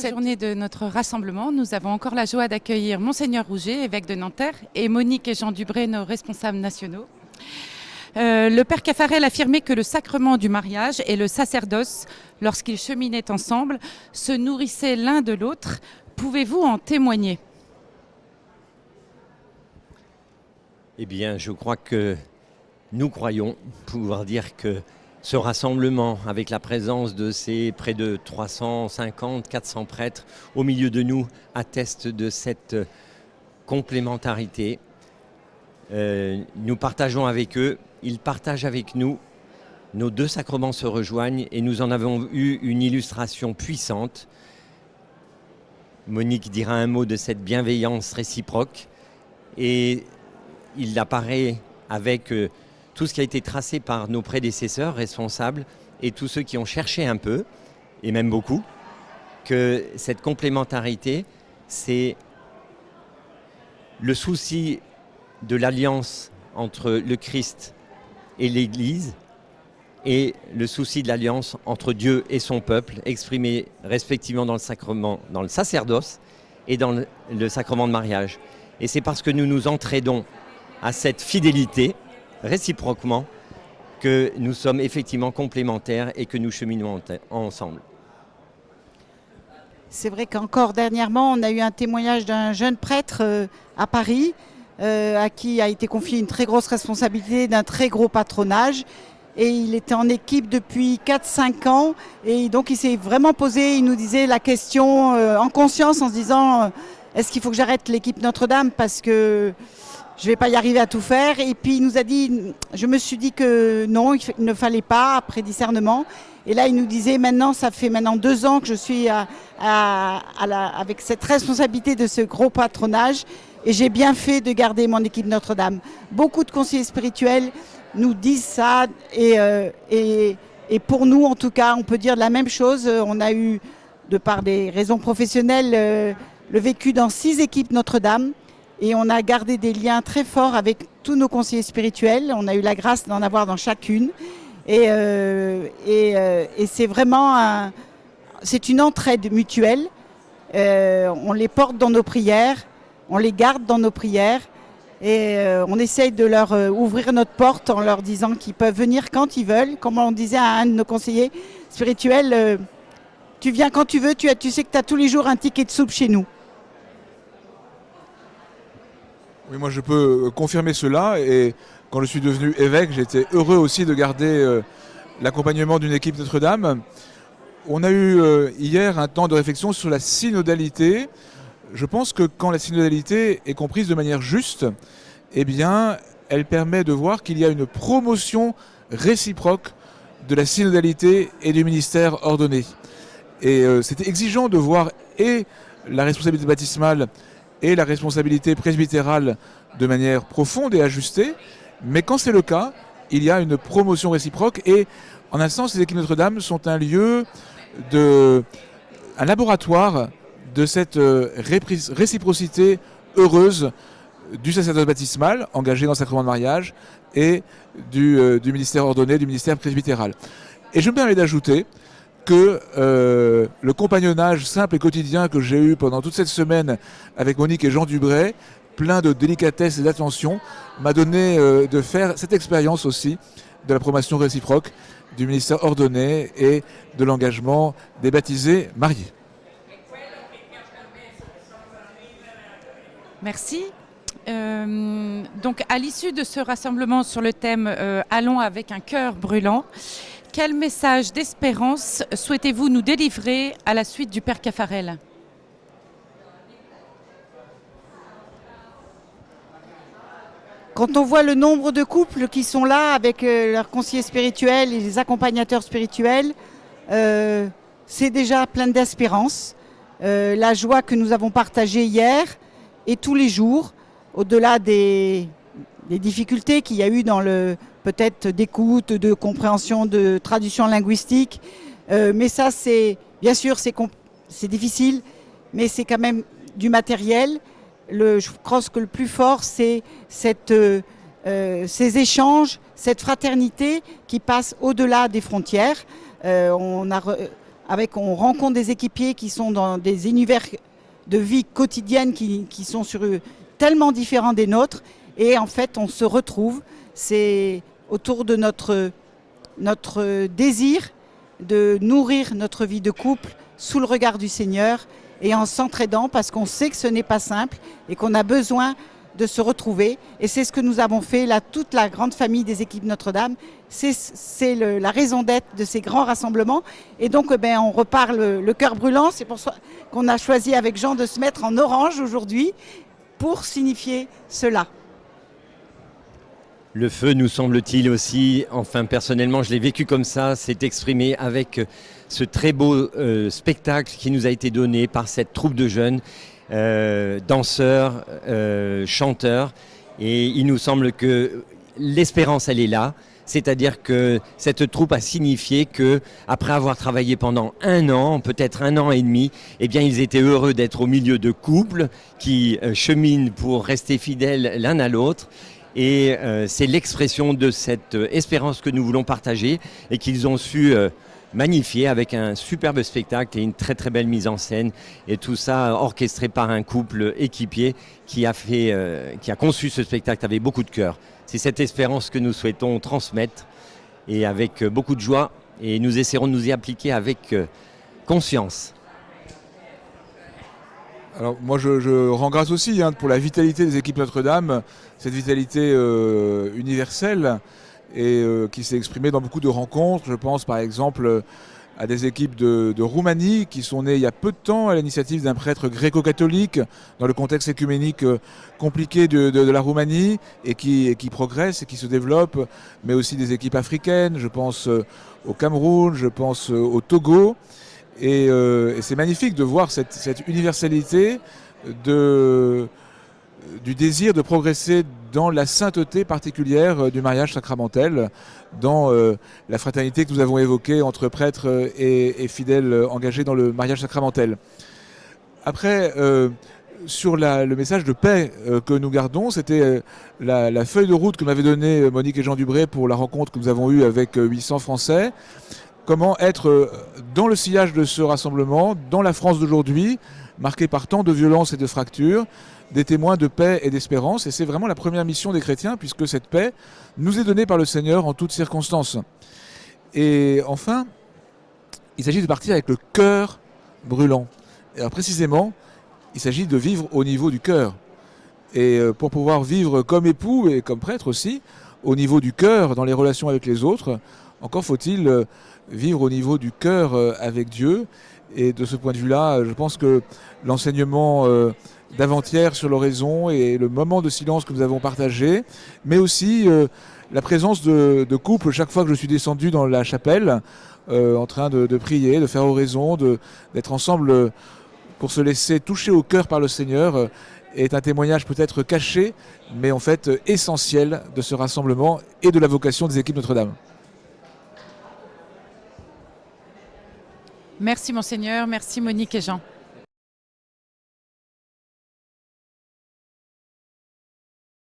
cette journée de notre rassemblement, nous avons encore la joie d'accueillir Monseigneur Rouget, évêque de Nanterre, et Monique et Jean Dubré, nos responsables nationaux. Le père Caffarel affirmait que le sacrement du mariage et le sacerdoce, lorsqu'ils cheminaient ensemble, se nourrissaient l'un de l'autre. Pouvez-vous en témoigner ? Eh bien, je crois que nous croyons pouvoir dire que ce rassemblement, avec la présence de ces près de 350, 400 prêtres au milieu de nous, atteste de cette complémentarité. Nous partageons avec eux, ils partagent avec nous. Nos deux sacrements se rejoignent et nous en avons eu une illustration puissante. Monique dira un mot de cette bienveillance réciproque et il apparaît avec tout ce qui a été tracé par nos prédécesseurs responsables et tous ceux qui ont cherché un peu, et même beaucoup, que cette complémentarité, c'est le souci de l'alliance entre le Christ et l'Église et le souci de l'alliance entre Dieu et son peuple, exprimé respectivement dans le sacrement, dans le sacerdoce et dans le sacrement de mariage. Et c'est parce que nous nous entraidons à cette fidélité réciproquement que nous sommes effectivement complémentaires et que nous cheminons ensemble. C'est vrai qu'encore dernièrement, on a eu un témoignage d'un jeune prêtre à Paris à qui a été confiée une très grosse responsabilité d'un très gros patronage. Et il était en équipe depuis 4-5 ans et donc il s'est vraiment posé, il nous disait la question en conscience en se disant est-ce qu'il faut que j'arrête l'équipe Notre-Dame parce que je ne vais pas y arriver à tout faire. Et puis il nous a dit, je me suis dit que non, il ne fallait pas, après discernement. Et là il nous disait, maintenant ça fait 2 ans que je suis avec cette responsabilité de ce gros patronage et j'ai bien fait de garder mon équipe Notre-Dame. Beaucoup de conseillers spirituels nous disent ça et pour nous en tout cas on peut dire la même chose. On a eu de par des raisons professionnelles le vécu dans 6 équipes Notre-Dame et on a gardé des liens très forts avec tous nos conseillers spirituels. On a eu la grâce d'en avoir dans chacune et c'est vraiment c'est une entraide mutuelle. On les porte dans nos prières, on les garde dans nos prières. Et on essaye de leur ouvrir notre porte en leur disant qu'ils peuvent venir quand ils veulent. Comme on disait à un de nos conseillers spirituels, tu viens quand tu veux, tu sais que tu as tous les jours un ticket de soupe chez nous. Oui, moi je peux confirmer cela. Et quand je suis devenu évêque, j'étais heureux aussi de garder l'accompagnement d'une équipe Notre-Dame. On a eu hier un temps de réflexion sur la synodalité. Je pense que quand la synodalité est comprise de manière juste, eh bien, elle permet de voir qu'il y a une promotion réciproque de la synodalité et du ministère ordonné. Et c'était exigeant de voir et la responsabilité baptismale et la responsabilité presbytérale de manière profonde et ajustée. Mais quand c'est le cas, il y a une promotion réciproque et en un sens, les équipes Notre-Dame sont un lieu, un laboratoire de cette réciprocité heureuse du sacerdoce baptismal engagé dans le sacrement de mariage et du ministère ordonné, du ministère presbytéral. Et je me permets d'ajouter que le compagnonnage simple et quotidien que j'ai eu pendant toute cette semaine avec Monique et Jean Dubré, plein de délicatesse et d'attention, m'a donné de faire cette expérience aussi de la promotion réciproque du ministère ordonné et de l'engagement des baptisés mariés. Merci. Donc, à l'issue de ce rassemblement sur le thème Allons avec un cœur brûlant, quel message d'espérance souhaitez-vous nous délivrer à la suite du Père Caffarel ? Quand on voit le nombre de couples qui sont là avec leurs conseillers spirituels et les accompagnateurs spirituels, c'est déjà plein d'espérance. La joie que nous avons partagée hier et tous les jours, au-delà des difficultés qu'il y a eu dans peut-être d'écoute, de compréhension, de traduction linguistique. Mais ça, bien sûr, c'est difficile, mais c'est quand même du matériel. Je crois que le plus fort, c'est ces échanges, cette fraternité qui passe au-delà des frontières. On a on rencontre des équipiers qui sont dans des univers de vie quotidienne qui sont tellement différents des nôtres. Et en fait, on se retrouve. C'est autour de notre désir de nourrir notre vie de couple sous le regard du Seigneur et en s'entraidant parce qu'on sait que ce n'est pas simple et qu'on a besoin de se retrouver. Et c'est ce que nous avons fait là, toute la grande famille des équipes Notre-Dame. C'est la raison d'être de ces grands rassemblements. Et donc, on repart le cœur brûlant. C'est pour ça qu'on a choisi avec Jean de se mettre en orange aujourd'hui pour signifier cela. Le feu, nous semble-t-il aussi, enfin personnellement je l'ai vécu comme ça, s'est exprimé avec ce très beau spectacle qui nous a été donné par cette troupe de jeunes, danseurs, chanteurs. Et il nous semble que l'espérance, elle est là. C'est-à-dire que cette troupe a signifié que, après avoir travaillé pendant 1 an, peut-être 1 an et demi, eh bien, ils étaient heureux d'être au milieu de couples qui cheminent pour rester fidèles l'un à l'autre. Et c'est l'expression de cette espérance que nous voulons partager et qu'ils ont su magnifier avec un superbe spectacle et une très très belle mise en scène. Et tout ça orchestré par un couple équipier qui a conçu ce spectacle avec beaucoup de cœur. C'est cette espérance que nous souhaitons transmettre et avec beaucoup de joie. Et nous essaierons de nous y appliquer avec conscience. Alors moi je rends grâce aussi pour la vitalité des équipes Notre-Dame, cette vitalité universelle et qui s'est exprimée dans beaucoup de rencontres. Je pense par exemple à des équipes de Roumanie qui sont nées il y a peu de temps à l'initiative d'un prêtre gréco-catholique dans le contexte écuménique compliqué de la Roumanie et qui progresse et qui se développe, mais aussi des équipes africaines, je pense au Cameroun, je pense au Togo. Et c'est magnifique de voir cette universalité du désir de progresser dans la sainteté particulière du mariage sacramentel, dans la fraternité que nous avons évoquée entre prêtres et fidèles engagés dans le mariage sacramentel. Après, sur le message de paix que nous gardons, c'était la feuille de route que m'avaient donnée Monique et Jean Dubré pour la rencontre que nous avons eue avec 800 Français. Comment être dans le sillage de ce rassemblement, dans la France d'aujourd'hui, marquée par tant de violence et de fractures, des témoins de paix et d'espérance. Et c'est vraiment la première mission des chrétiens, puisque cette paix nous est donnée par le Seigneur en toutes circonstances. Et enfin, il s'agit de partir avec le cœur brûlant. Et alors précisément, il s'agit de vivre au niveau du cœur. Et pour pouvoir vivre comme époux et comme prêtre aussi, au niveau du cœur, dans les relations avec les autres, encore faut-il vivre au niveau du cœur avec Dieu. Et de ce point de vue-là, je pense que l'enseignement d'avant-hier sur l'oraison et le moment de silence que nous avons partagé, mais aussi la présence de couples chaque fois que je suis descendu dans la chapelle, en train de prier, de faire oraison, d'être ensemble pour se laisser toucher au cœur par le Seigneur, est un témoignage peut-être caché, mais en fait essentiel de ce rassemblement et de la vocation des équipes Notre-Dame. Merci Monseigneur, merci Monique et Jean.